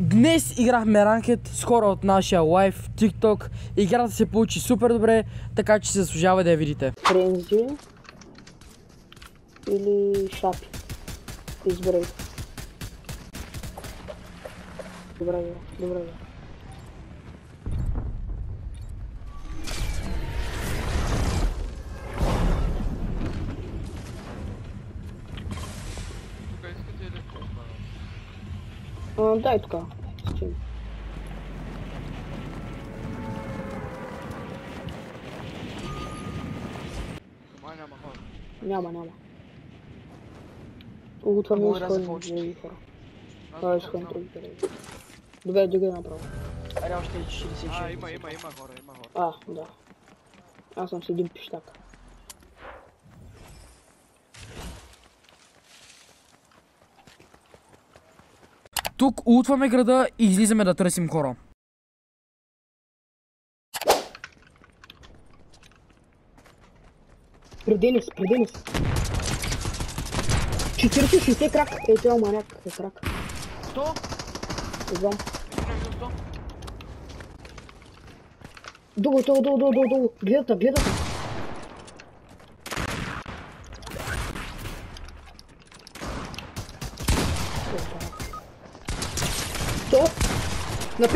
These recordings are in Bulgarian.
Днес играхме ранкет с хора от нашия лайв TikTok. Играта се получи супер добре, така че се заслужава да я видите. Френзи или шапи. Изберете. Добре. Дай така. Няма. Утваме изходим хора. Това е изходим други хора. Добре, дигай направо. Аре, още 46. Има хора. Да. Аз съм с един пищак. Тук улутваме града и излизаме да търсим хора. Преди нас. 40-60 крак. Това маняк е крак. 100? Идвам. Долу. Гледата. То? На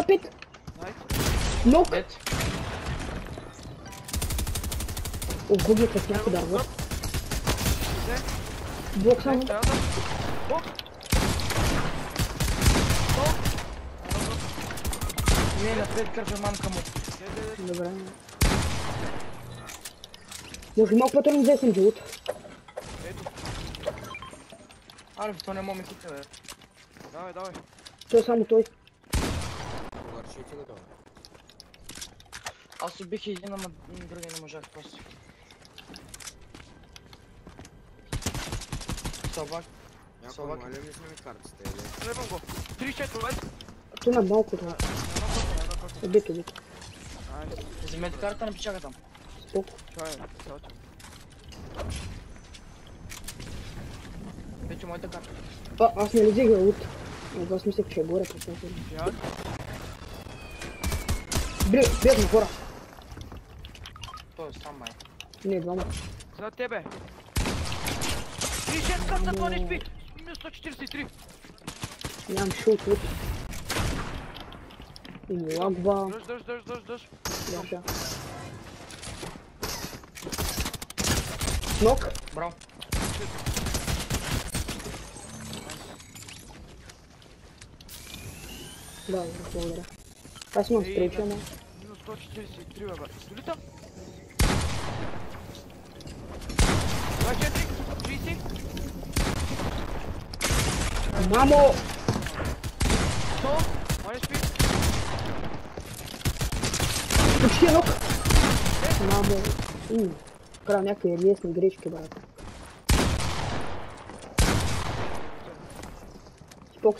пет. Нок. Ого, ги как някой дърва. Блок само. Не, напред кърпе мамка му. Добре. Може малко патрон да съм живот. Алев, то не мога ме хитне, бе. Давай. Той е само той. Аз убих един, ама другия не можах просто. Собак. Някой маля ми сме картите, или? Требам го. 3-4, бе. Той на малко това. Убити. Вземете карта, не печака там. Споко. Това е, цялото. Петю, моята карта. Аз не лизих от. Аз мислех, че е горе. Як? Бедно хора. Той е сам, май. Не, двама. За тебе. 3-6 карта, това не спи. Минус 143. Нямам шут от. И ми лагва. Дъж. Да. Нок. Браво. Да, благодаря. Аз имам стрейча, но... Минус 143, бе. Долита. 24, 30. Мамо! 100. Май спи. Почти е нок! Мамо! Правя някакви лесни гречки, брат. Спок.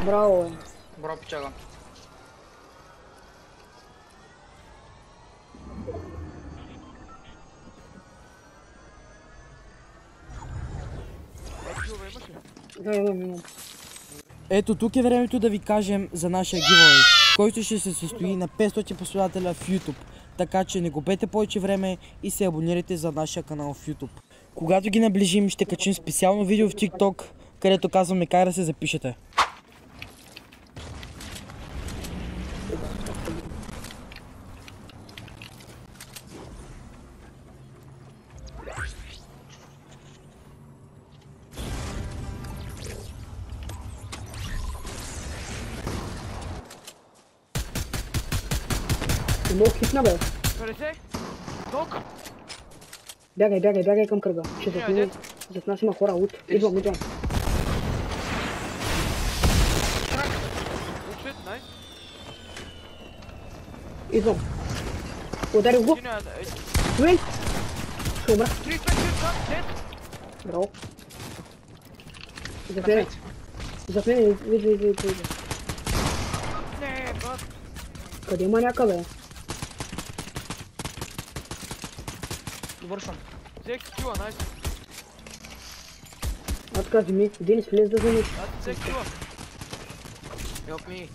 Браво, бе. Браво, печага. Имам. Ето тук е времето да ви кажем за нашия giveaway, който ще се състои на 500 последователя в YouTube. Така че не губете повече време и се абонирайте за нашия канал в YouTube. Когато ги наближим, ще качим специално видео в TikTok, където казваме как да се запишете. Много хитна, бе. 50. Нок. Бягай към кръга. Ще зад нас има хора от. Идвам. Ушит, най. Идвам. Ударил го. Уей! Ще умра. 3, 5, 10. Браво. Зад мен, вижда. Не, брат. Къде има няка, бе? Довършвам. Взех кила, найс. Откажи ми, Денис влез да вземеш. Взех кила. Help me.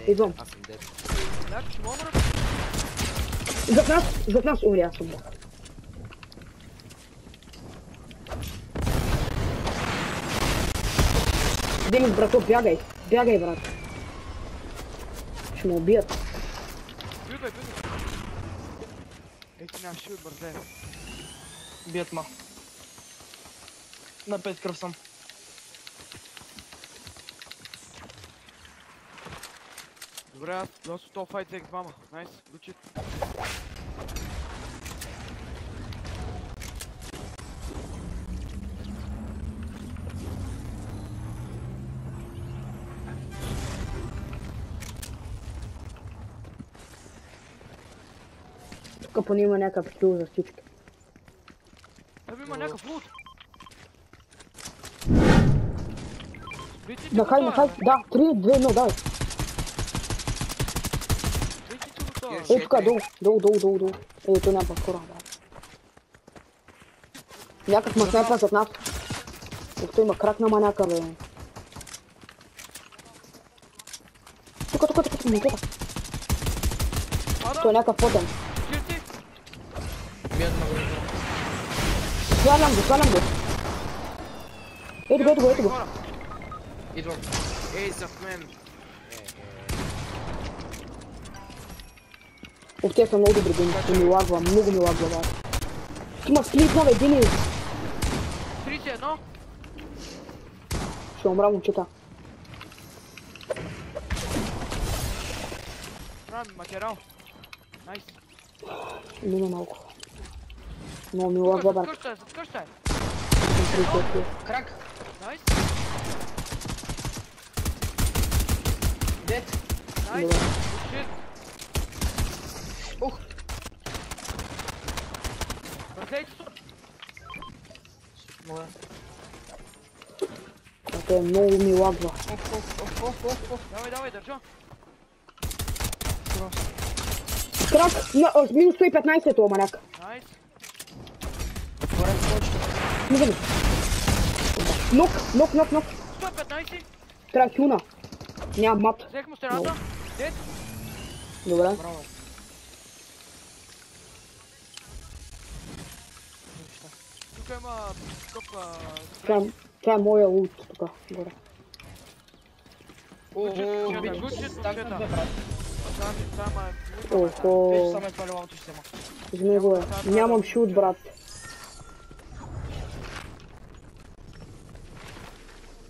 Идвам. Аз съм дед. Значи ще мога да... Зад нас, умри, аз съм. Денис, брато, бягай. Бягай, брат. Ще ме убият. Бягай. Ей ти нямаш шил, бързе. Бият ма. На 5 кръв съм. Добре, аз доста този файт взех двама. Найс, лучи. Тук поне има някакъв стил за всички. Там има някакъв лут. Бити ти Нахай, го нахай. това, Да, 3, 2, 1, давай. Бити ти го това. Ей, тук, долу. Ей, той няма скоро, да. Някак ма снайпа зад нас. Ух, той има крак на маняка, бе. Тук, монтета. Пада, Той е някакъв потен. чирти. Бият ма го. Свалям го. Ето го. Хора. Идвам. Ей, зад мен. Ух, те са много добри, Денис. Ми лагва, много ми лагва, бе. Има сплитна, бе, Денис. 31. Ще умра, момчета. Правим материал. Найс. Мина малко. Много ми лагва, брат. Зад къща е. Крак. Найс. Дед. Найс. Добре. Shit. Ух. Бързейте сур. Добре. Той много ми лагва. Давай, държа. Крак, минус 115 това маняк. Найс. Горе почта. Влизаме. Нок. 115. Трябва тюна. Нямам мат. Взех му стената. Дед. Добре. Браво. Тук има топ... Това е моя лут тук, горе. Станка бе, брат. Охо. Вече само е това левалото ще взема. Вземи го е. Нямам шут, брат.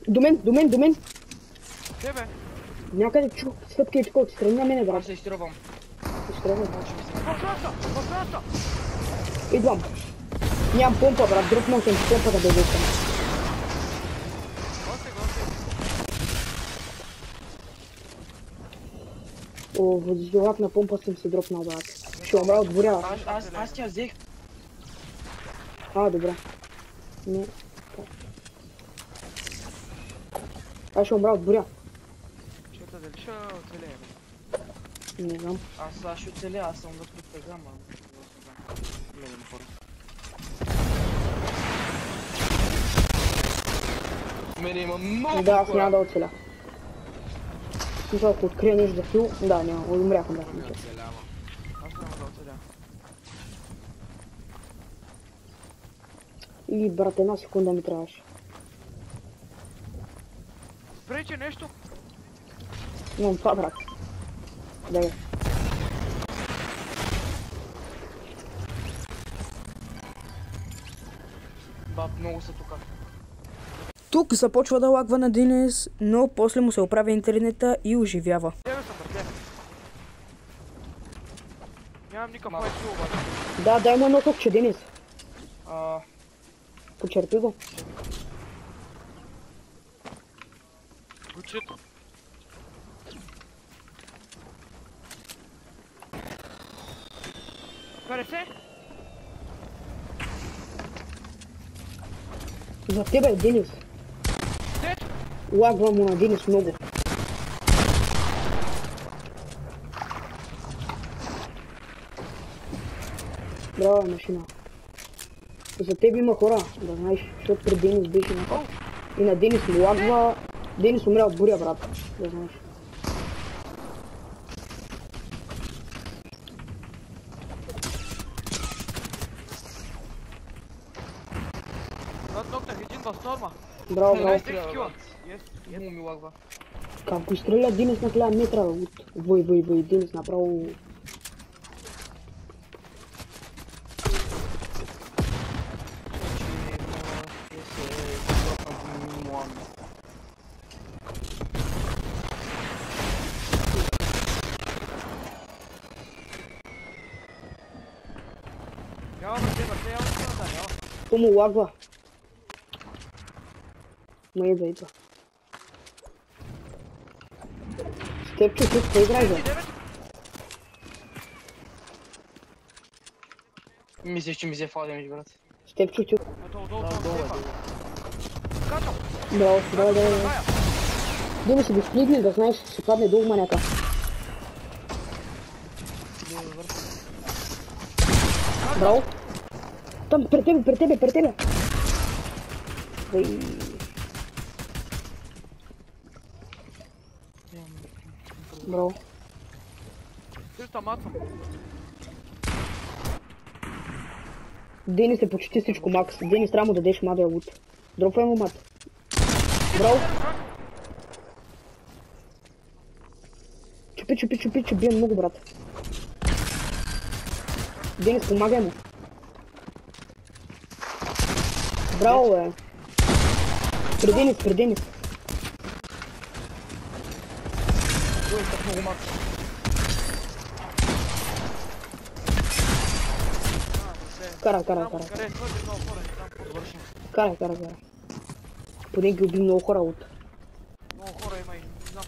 До мен. Тебе. Някъде чух стъпки и тук отстрани на мене, Аз брат. се изтръвам. Изтръгвай. В краста. Идвам. Нямам помпа, брат. Дропнал съм с помпата да дойдем. Гости. О, водизолак на помпа съм си дропнал, брат. Ще умра от буря. Аз тя взех. А, добре. Не. Аз ще умра от буря. Чета дали ще оцелеем. Не знам. Аз ще оцеля, аз съм вътре в тъга, ма. Гледам хора. Мене има много Да, аз хора. няма да оцеля. Смисъл, ако открия нещо за фил, да, няма. Умряхме, да. Аз няма да оцеля. И, брат, една секунда ми трябваше. Прече нещо. Имам това, брат. Дай. Баб, много са тука. Тук започва да лагва на Денис, но после му се оправя интернета и оживява. Тебе съм бързе. Нямам никакъв Малко. файт обаче. Да, дай му едно топче, Денис. А, Почерпи го. Гучит. Пересе? За тебе, Денис. Дед? Лагва му на Денис много. Браво, машина. За тебе има хора, да знаеш, защото при Денис беше на... И на Денис му лагва. Денис умря от буря, брат. Да знаеш. Браво, браво. 26 кила. Yes. Му ми лагва. Как го изстреля Денис на 1000 метра от... Вой, Денис направо... Няма да няма. То му лагва. Ма идва. Степчо, ти какво играй, бе? Мислиш, че ми взе фал демидж, брат. Степчо, ти... Долу. Браво, давай. Денис, си го сплигни, да знаеш, ще падне долу маняка. Браво. Там, при тебе. Вей. Браво. Чиста мацам. Денис е почти всичко макс. Денис трябва му да дадеш мадия лут. Дропвай му мат. Браво. Чупи, бием много, брат. Денис, помагай му. Браво, бе. При Денис. Ой, так много мак. Карай. Поне ги уби много хора от. Много хора има и не знам.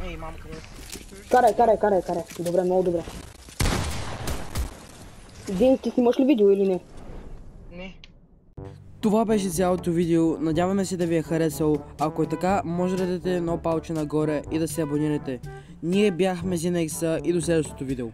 Ей, мамка, Карай. Добре, много добре. Денис, ти снимаш ли видео или не? Не. Това беше цялото видео, надяваме се да ви е харесало. Ако е така, може да дадете едно палче нагоре и да се абонирате. Ние бяхме Zinex и до следващото видео.